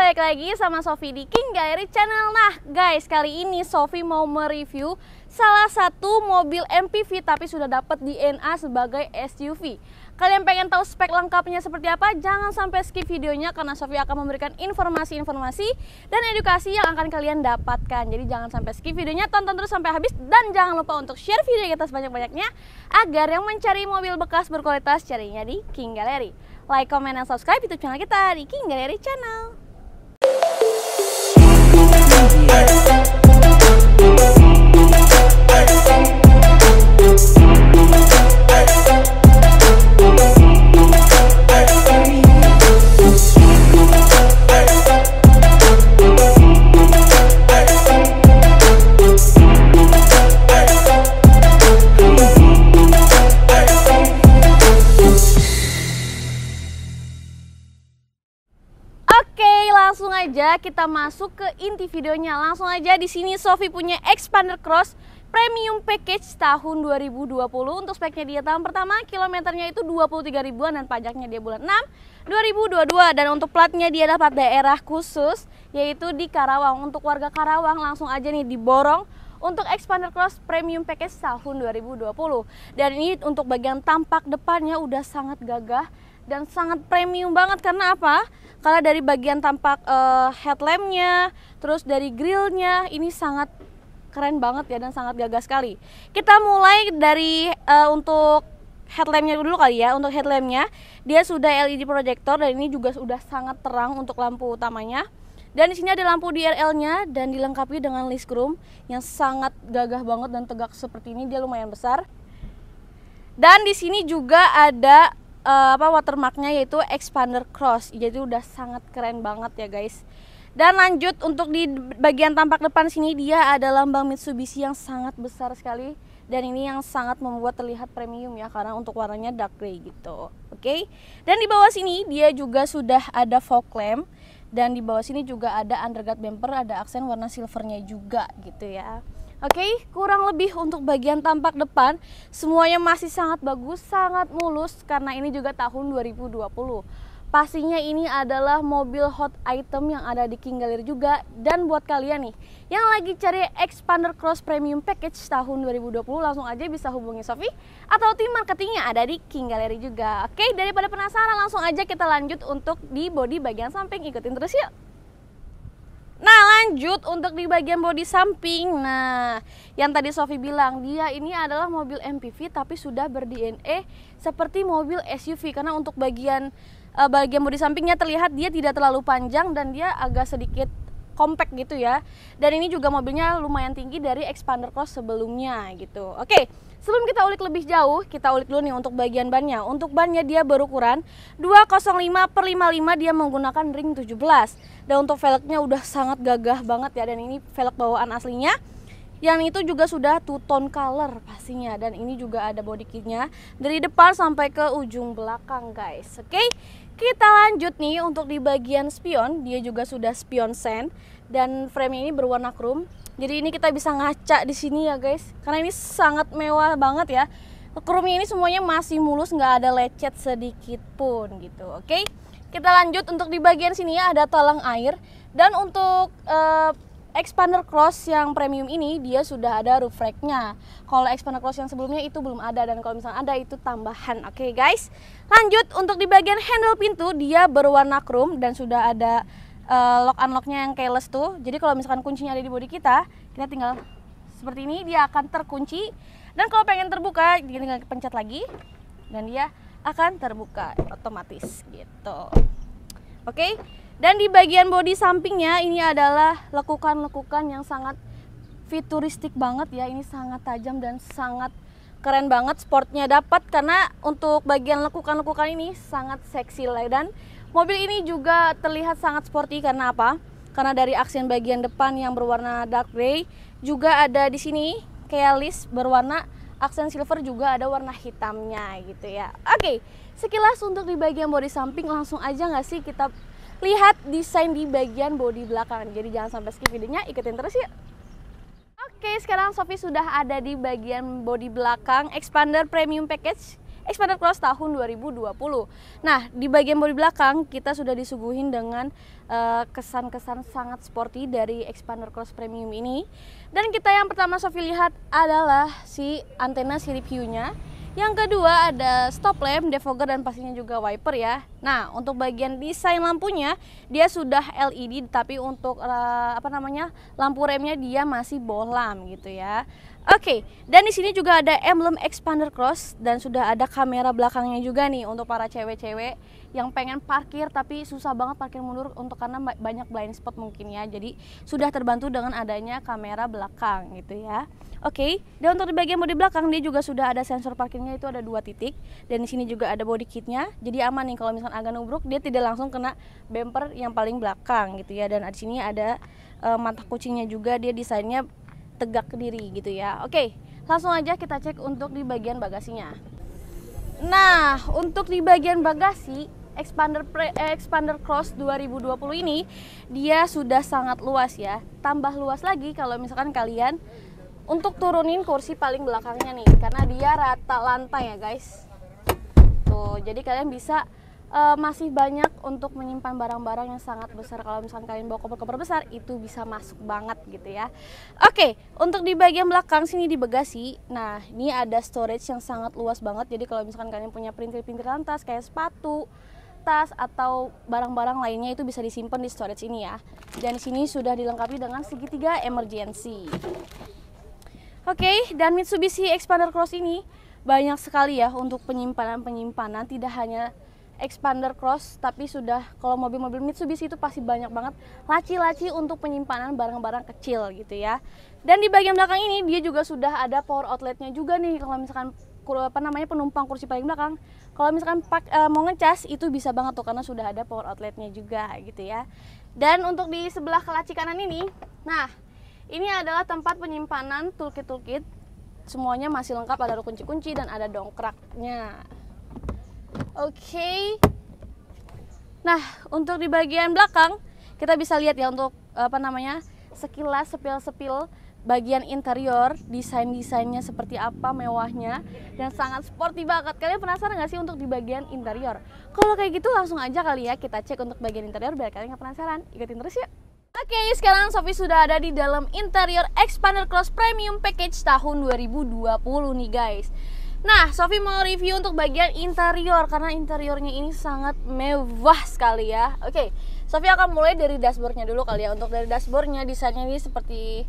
balik lagi sama Sofi di King Gallery Channel. Nah guys, kali ini Sofi mau mereview salah satu mobil MPV tapi sudah dapat DNA sebagai SUV. Kalian pengen tahu spek lengkapnya seperti apa? Jangan sampai skip videonya karena Sofi akan memberikan informasi-informasi dan edukasi yang akan kalian dapatkan. Jadi jangan sampai skip videonya, tonton terus sampai habis dan jangan lupa untuk share video kita sebanyak-banyaknya agar yang mencari mobil bekas berkualitas carinya di King Gallery. Like, comment, dan subscribe YouTube channel kita di King Gallery Channel. Langsung aja kita masuk ke inti videonya. Langsung aja di sini Sofi punya Xpander Cross Premium Package tahun 2020. Untuk speknya dia tahun pertama, kilometernya itu 23 ribuan dan pajaknya dia bulan 6 2022. Dan untuk platnya dia dapat daerah khusus yaitu di Karawang. Untuk warga Karawang langsung aja nih diborong untuk Xpander Cross Premium Package tahun 2020. Dan ini untuk bagian tampak depannya udah sangat gagah dan sangat premium banget. Karena apa? Karena dari bagian tampak headlampnya, terus dari grillnya, ini sangat keren banget ya dan sangat gagah sekali. Kita mulai dari untuk headlampnya dulu kali ya. Untuk headlampnya dia sudah LED projector dan ini juga sudah sangat terang untuk lampu utamanya. Dan di sini ada lampu DRL-nya dan dilengkapi dengan list chrome yang sangat gagah banget dan tegak seperti ini. Dia lumayan besar. Dan di sini juga ada watermarknya yaitu Xpander Cross. Jadi udah sangat keren banget ya guys. Dan lanjut untuk di bagian tampak depan sini dia ada lambang Mitsubishi yang sangat besar sekali. Dan ini yang sangat membuat terlihat premium ya, karena untuk warnanya dark grey gitu. Oke. Dan di bawah sini dia juga sudah ada fog lamp. Dan di bawah sini juga ada underguard bumper, ada aksen warna silvernya juga gitu ya. Oke, kurang lebih untuk bagian tampak depan semuanya masih sangat bagus, sangat mulus karena ini juga tahun 2020. Pastinya ini adalah mobil hot item yang ada di King Gallery juga. Dan buat kalian nih yang lagi cari Xpander Cross Premium Package tahun 2020, langsung aja bisa hubungi Sofi atau tim marketingnya ada di King Gallery juga. Oke, daripada penasaran langsung aja kita lanjut untuk di bodi bagian samping, ikutin terus yuk. Nah lanjut untuk di bagian bodi samping. Nah yang tadi Sofi bilang dia ini adalah mobil MPV tapi sudah ber-DNA seperti mobil SUV. Karena untuk bagian bodi sampingnya terlihat dia tidak terlalu panjang dan dia agak sedikit compact gitu ya. Dan ini juga mobilnya lumayan tinggi dari Xpander Cross sebelumnya gitu. Oke, sebelum kita ulik lebih jauh, kita ulik dulu nih untuk bagian bannya. Untuk bannya dia berukuran 205/55, dia menggunakan ring 17. Dan untuk velgnya udah sangat gagah banget ya. Dan ini velg bawaan aslinya. Yang itu juga sudah two tone color pastinya. Dan ini juga ada body kitnya dari depan sampai ke ujung belakang guys. Oke, kita lanjut nih untuk di bagian spion. Dia juga sudah spion sen. Dan frame ini berwarna chrome. Jadi ini kita bisa ngaca di sini ya guys. Karena ini sangat mewah banget ya. Chrome ini semuanya masih mulus, nggak ada lecet sedikit pun gitu. Oke. Kita lanjut untuk di bagian sini ya, ada talang air. Dan untuk Xpander Cross yang premium ini dia sudah ada roof rack-nya. Kalau Xpander Cross yang sebelumnya itu belum ada, dan kalau misalnya ada itu tambahan. Oke guys. Lanjut untuk di bagian handle pintu dia berwarna chrome dan sudah ada lock unlocknya yang keyless tuh. Jadi kalau misalkan kuncinya ada di bodi kita tinggal seperti ini, dia akan terkunci. Dan kalau pengen terbuka dia tinggal pencet lagi dan dia akan terbuka otomatis gitu. Oke. Dan di bagian bodi sampingnya ini adalah lekukan-lekukan yang sangat futuristik banget ya. Ini sangat tajam dan sangat keren banget. Sportnya dapat karena untuk bagian lekukan-lekukan ini sangat seksi lah. Dan mobil ini juga terlihat sangat sporty karena apa? Karena dari aksen bagian depan yang berwarna dark grey juga ada di sini kayak list berwarna aksen silver, juga ada warna hitamnya gitu ya. Oke, sekilas untuk di bagian bodi samping, langsung aja nggak sih kita lihat desain di bagian bodi belakang. Jadi jangan sampai skip videonya, ikutin terus yuk. Oke, sekarang Sofi sudah ada di bagian bodi belakang Xpander Premium Package Xpander Cross tahun 2020. Nah, di bagian bodi belakang kita sudah disuguhin dengan kesan-kesan sangat sporty dari Xpander Cross Premium ini. Dan kita yang pertama Sofi lihat adalah si antena sirip hiunya. Yang kedua ada stop lamp, defogger, dan pastinya juga wiper ya. Nah, untuk bagian desain lampunya dia sudah LED, tapi untuk lampu remnya dia masih bohlam gitu ya. Oke, dan di sini juga ada emblem Xpander Cross dan sudah ada kamera belakangnya juga nih untuk para cewek-cewek yang pengen parkir tapi susah banget parkir mundur karena banyak blind spot mungkin ya. Jadi sudah terbantu dengan adanya kamera belakang gitu ya. Oke, dan untuk di bagian bodi belakang dia juga sudah ada sensor parkirnya, itu ada 2 titik, dan di sini juga ada body kitnya. Jadi aman nih kalau misalkan agak nubruk dia tidak langsung kena bumper yang paling belakang gitu ya. Dan di sini ada mata kucingnya juga, dia desainnya tegak ke diri gitu ya. Oke, langsung aja kita cek untuk di bagian bagasinya. Nah, untuk di bagian bagasi Xpander Cross 2020 ini dia sudah sangat luas ya. Tambah luas lagi kalau misalkan kalian untuk turunin kursi paling belakangnya nih, karena dia rata lantai ya guys. Tuh, jadi kalian bisa masih banyak untuk menyimpan barang-barang yang sangat besar. Kalau misalkan kalian bawa koper-koper besar, itu bisa masuk banget gitu ya. Oke, untuk di bagian belakang sini di bagasi, nah ini ada storage yang sangat luas banget. Jadi kalau misalkan kalian punya perintil-perintilan tas kayak sepatu, tas atau barang-barang lainnya itu bisa disimpan di storage ini ya. Dan di sini sudah dilengkapi dengan segitiga emergency. Oke, dan Mitsubishi Xpander Cross ini banyak sekali ya untuk penyimpanan, tidak hanya Xpander Cross, tapi sudah kalau mobil-mobil Mitsubishi itu pasti banyak banget laci-laci untuk penyimpanan barang-barang kecil gitu ya. Dan di bagian belakang ini dia juga sudah ada power outletnya juga nih, kalau misalkan penumpang kursi paling belakang, kalau misalkan mau ngecas itu bisa banget tuh karena sudah ada power outletnya juga gitu ya. Dan untuk di sebelah laci kanan ini, nah ini adalah tempat penyimpanan toolkit, semuanya masih lengkap, ada kunci-kunci dan ada dongkraknya. Oke. Nah, untuk di bagian belakang kita bisa lihat ya untuk sekilas sepil-sepil bagian interior, desainnya seperti apa mewahnya dan sangat sporty banget. Kalian penasaran nggak sih untuk di bagian interior? Kalau kayak gitu langsung aja kali ya kita cek untuk bagian interior biar kalian nggak penasaran. Ikutin terus yuk. Oke, sekarang Sofi sudah ada di dalam interior Xpander Cross Premium Package tahun 2020 nih guys. Nah, Sofi mau review untuk bagian interior karena interiornya ini sangat mewah sekali ya. Oke, Sofi akan mulai dari dashboardnya dulu kali ya. Untuk dari dashboardnya desainnya ini seperti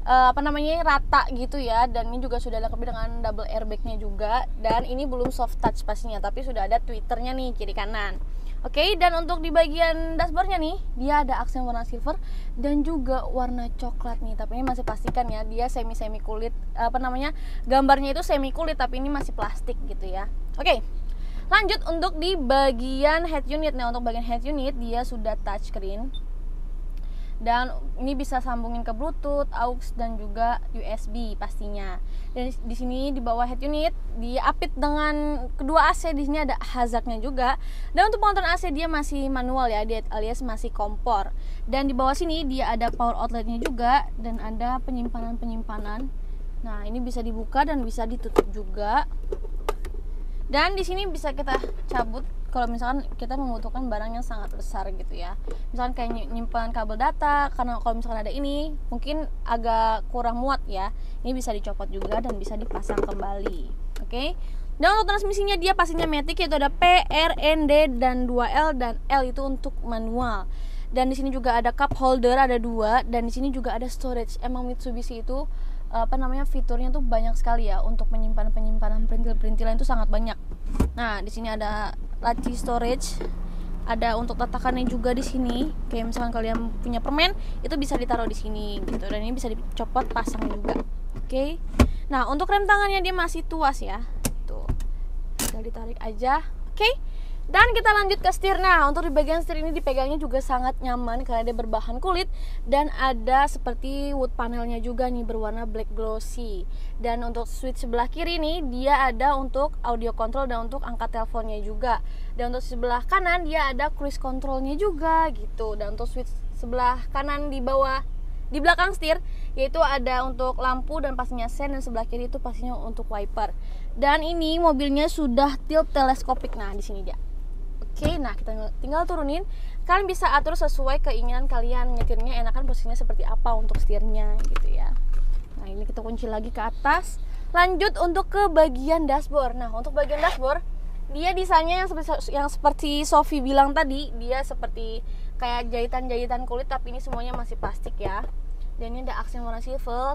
rata gitu ya, dan ini juga sudah lengkap dengan double airbagnya juga, dan ini belum soft touch pastinya tapi sudah ada tweeternya nih kiri kanan. Oke, dan untuk di bagian dashboardnya nih dia ada aksen warna silver dan juga warna coklat nih, tapi ini masih pastikan ya dia semi kulit, gambarnya itu semi kulit tapi ini masih plastik gitu ya. Oke, lanjut untuk di bagian head unit. Nah, untuk bagian head unit dia sudah touchscreen dan ini bisa sambungin ke Bluetooth, aux dan juga USB pastinya. Dan di sini di bawah head unit diapit dengan kedua AC, di sini ada hazardnya juga. Dan untuk pengaturan AC dia masih manual ya, alias masih kompor. Dan di bawah sini dia ada power outletnya juga dan ada penyimpanan. Nah, ini bisa dibuka dan bisa ditutup juga. Dan di sini bisa kita cabut kalau misalkan kita membutuhkan barang yang sangat besar gitu ya. Misalkan kayak nyimpan kabel data, karena kalau misalkan ada ini mungkin agak kurang muat ya. Ini bisa dicopot juga dan bisa dipasang kembali. Oke. Dan untuk transmisinya dia pastinya matic, yaitu ada P, R, N, D dan 2L, dan L itu untuk manual. Dan di sini juga ada cup holder, ada 2, dan di sini juga ada storage. Emang Mitsubishi itu fiturnya tuh banyak sekali ya untuk penyimpanan perintil-perintilan itu sangat banyak. Nah, di sini ada laci storage, ada untuk tatakannya juga di sini. Kayak misalkan kalian punya permen, itu bisa ditaruh di sini gitu, dan ini bisa dicopot pasang juga. Oke. Nah, untuk rem tangannya dia masih tuas ya. Tuh. Tinggal ditarik aja. Oke. Dan kita lanjut ke setir. Nah, untuk di bagian setir ini dipegangnya juga sangat nyaman karena dia berbahan kulit dan ada seperti wood panelnya juga nih berwarna black glossy. Dan untuk switch sebelah kiri nih dia ada untuk audio control dan untuk angkat teleponnya juga. Dan untuk sebelah kanan dia ada cruise controlnya juga gitu. Dan untuk switch sebelah kanan di bawah Di belakang setir yaitu ada untuk lampu dan pastinya sen, dan sebelah kiri itu pastinya untuk wiper. Dan ini mobilnya sudah tilt teleskopik. Nah, di sini dia. Oke, nah kita tinggal turunin. Kalian bisa atur sesuai keinginan kalian, nyetirnya enakan posisinya seperti apa untuk setirnya gitu ya. Nah, ini kita kunci lagi ke atas. Lanjut untuk ke bagian dashboard. Nah, untuk bagian dashboard dia desainnya yang seperti Sofi bilang tadi, dia seperti kayak jahitan-jahitan kulit, tapi ini semuanya masih plastik ya. Dan ini ada aksen warna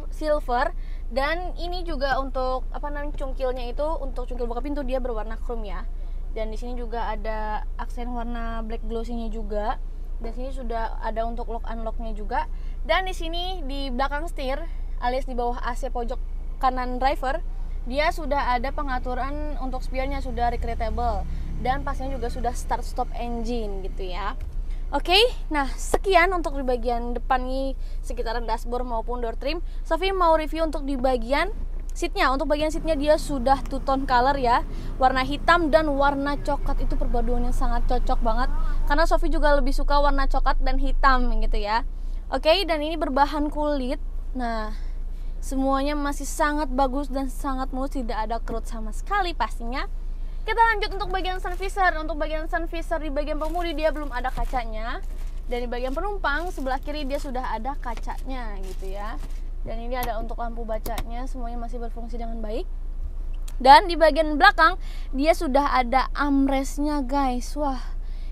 silver, dan ini juga untuk cungkilnya itu, untuk cungkil buka pintu dia berwarna chrome ya. Dan di sini juga ada aksen warna black glossy-nya juga. Dan sini sudah ada untuk lock unlock-nya juga. Dan di sini di belakang setir alias di bawah AC pojok kanan driver, dia sudah ada pengaturan untuk spionnya, sudah recreatable, dan pastinya juga sudah start stop engine gitu ya. Oke, nah sekian untuk di bagian depan nih, sekitaran dashboard maupun door trim. Sofi mau review untuk di bagian seatnya. Untuk bagian seatnya dia sudah two tone color ya, warna hitam dan warna coklat, itu perpaduan yang sangat cocok banget karena Sofi juga lebih suka warna coklat dan hitam gitu ya. Oke, dan ini berbahan kulit. Nah, semuanya masih sangat bagus dan sangat mulus, tidak ada kerut sama sekali pastinya. Kita lanjut untuk bagian sun visor. Untuk bagian sun visor di bagian pengemudi dia belum ada kacanya, dan di bagian penumpang sebelah kiri dia sudah ada kacanya gitu ya. Dan ini ada untuk lampu bacanya, semuanya masih berfungsi dengan baik. Dan di bagian belakang dia sudah ada armrestnya guys. Wah,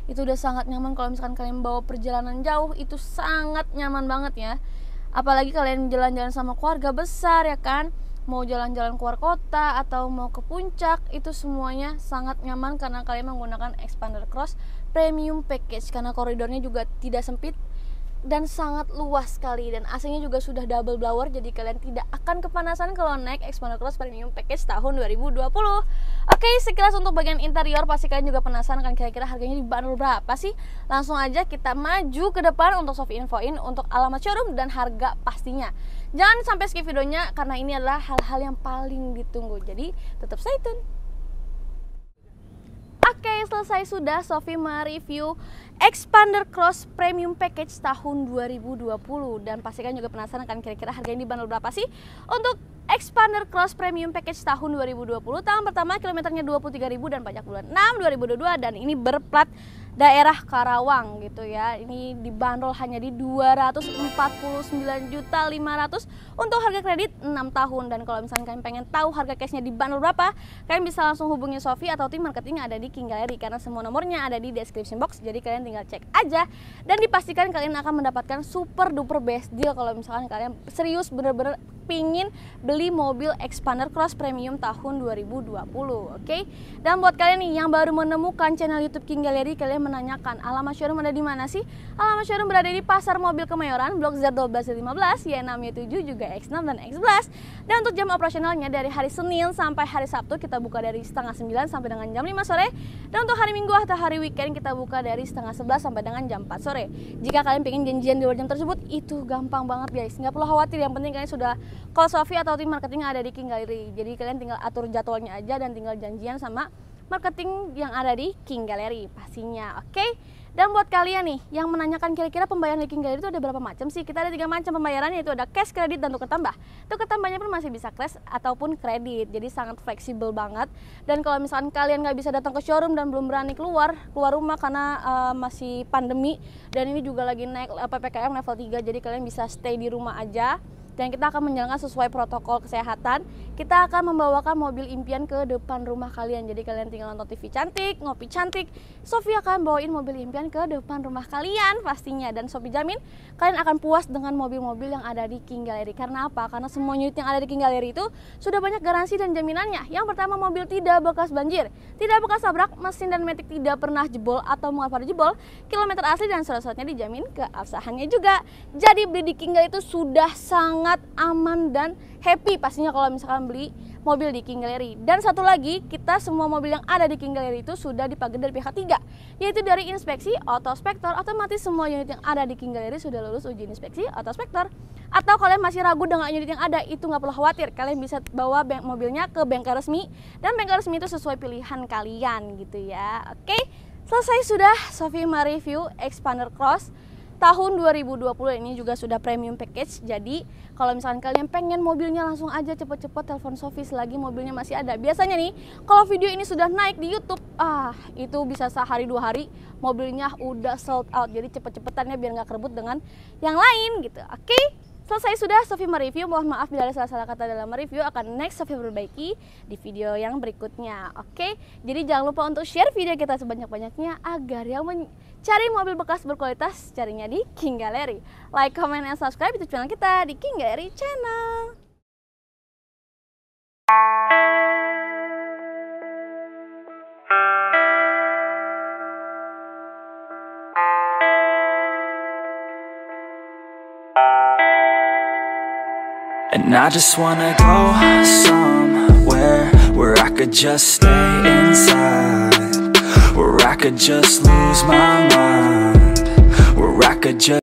itu udah sangat nyaman kalau misalkan kalian bawa perjalanan jauh, itu sangat nyaman banget ya. Apalagi kalian jalan-jalan sama keluarga besar ya kan, mau jalan-jalan keluar kota atau mau ke puncak, itu semuanya sangat nyaman karena kalian menggunakan Xpander Cross Premium Package, karena koridornya juga tidak sempit dan sangat luas sekali, dan AC-nya juga sudah double blower, jadi kalian tidak akan kepanasan kalau naik Xpander Cross Premium Package tahun 2020. Oke, sekilas untuk bagian interior, pasti kalian juga penasaran kan kira-kira harganya dibanderol berapa sih? Langsung aja kita maju ke depan untuk Sofi infoin untuk alamat showroom dan harga pastinya. Jangan sampai skip videonya karena ini adalah hal-hal yang paling ditunggu, jadi tetap stay tune. Oke, selesai sudah Sofi mereview Xpander Cross Premium Package tahun 2020, dan pastikan juga penasaran kan kira-kira harganya dibanderol berapa sih untuk Xpander Cross Premium Package tahun 2020. Tahun pertama kilometernya 23.000 dan pajak bulan 6 2022, dan ini berplat daerah Karawang gitu ya. Ini dibanderol hanya di 249.500 untuk harga kredit 6 tahun. Dan kalau misalnya kalian pengen tahu harga cashnya dibanderol berapa, kalian bisa langsung hubungi Sofi atau tim marketing yang ada di King Gallery, karena semua nomornya ada di description box, jadi kalian tinggal cek aja. Dan dipastikan kalian akan mendapatkan super duper best deal kalau misalkan kalian serius bener-bener pingin beli mobil Xpander Cross Premium tahun 2020. Oke? Dan buat kalian nih yang baru menemukan channel YouTube King Gallery, kalian menanyakan alamat showroom ada di mana sih? Alamat showroom berada di Pasar Mobil Kemayoran, Blok Z1215, Y6Y7, juga X6 dan X11. Dan untuk jam operasionalnya dari hari Senin sampai hari Sabtu kita buka dari setengah 9 sampai dengan jam 5 sore. Dan untuk hari Minggu atau hari weekend kita buka dari setengah 11 sampai dengan jam 4 sore. Jika kalian pengen janjian di luar jam tersebut, itu gampang banget guys, nggak perlu khawatir. Yang penting kalian sudah call Sofi atau tim marketing yang ada di King Gallery. Jadi kalian tinggal atur jadwalnya aja dan tinggal janjian sama marketing yang ada di King Gallery pastinya. Oke? Dan buat kalian nih yang menanyakan kira-kira pembayaran di King Gallery itu ada berapa macam sih? Kita ada 3 macam pembayaran, yaitu ada cash, kredit, dan tukar tambah. Tukar tambahnya pun masih bisa cash ataupun kredit, jadi sangat fleksibel banget. Dan kalau misalkan kalian nggak bisa datang ke showroom dan belum berani keluar rumah karena masih pandemi, dan ini juga lagi naik PPKM level 3, jadi kalian bisa stay di rumah aja. Dan kita akan menjalankan sesuai protokol kesehatan. Kita akan membawakan mobil impian ke depan rumah kalian. Jadi kalian tinggal nonton TV cantik, ngopi cantik, Sofi akan bawain mobil impian ke depan rumah kalian pastinya. Dan Sofi jamin kalian akan puas dengan mobil-mobil yang ada di King Gallery. Karena apa? Karena semua unit yang ada di King Gallery itu sudah banyak garansi dan jaminannya. Yang pertama, mobil tidak bekas banjir, tidak bekas tabrak, mesin dan matic tidak pernah jebol atau mengalami jebol, kilometer asli, dan surat-suratnya dijamin keabsahannya juga. Jadi beli di King Gallery itu sudah sangat aman dan happy pastinya kalau misalkan beli mobil di King Gallery. Dan satu lagi, kita semua mobil yang ada di King Gallery itu sudah dipakai dari pihak ketiga, yaitu dari inspeksi Autospektor. Otomatis semua unit yang ada di King Gallery sudah lulus uji inspeksi Autospektor. Atau kalian masih ragu dengan unit yang ada, itu nggak perlu khawatir, kalian bisa bawa mobilnya ke bengkel resmi, dan bengkel resmi itu sesuai pilihan kalian gitu ya. Oke, selesai sudah Sofi mereview Xpander Cross tahun 2020. Ini juga sudah premium package. Jadi kalau misalkan kalian pengen mobilnya langsung aja cepet-cepet telepon Sofi selagi mobilnya masih ada. Biasanya nih kalau video ini sudah naik di YouTube, itu bisa sehari 2 hari mobilnya udah sold out. Jadi cepet-cepetannya biar nggak kerebut dengan yang lain gitu. Oke, selesai sudah Sofi mereview. Mohon maaf bila ada salah-salah kata dalam mereview. Akan next Sofi perbaiki di video yang berikutnya. Oke, jadi jangan lupa untuk share video kita sebanyak-banyaknya agar yang cari mobil bekas berkualitas carinya di King Gallery. Like, comment, dan subscribe YouTube channel kita di King Gallery Channel. And I just wanna go somewhere where I could just stay inside, where I could just lose my mind, where I could just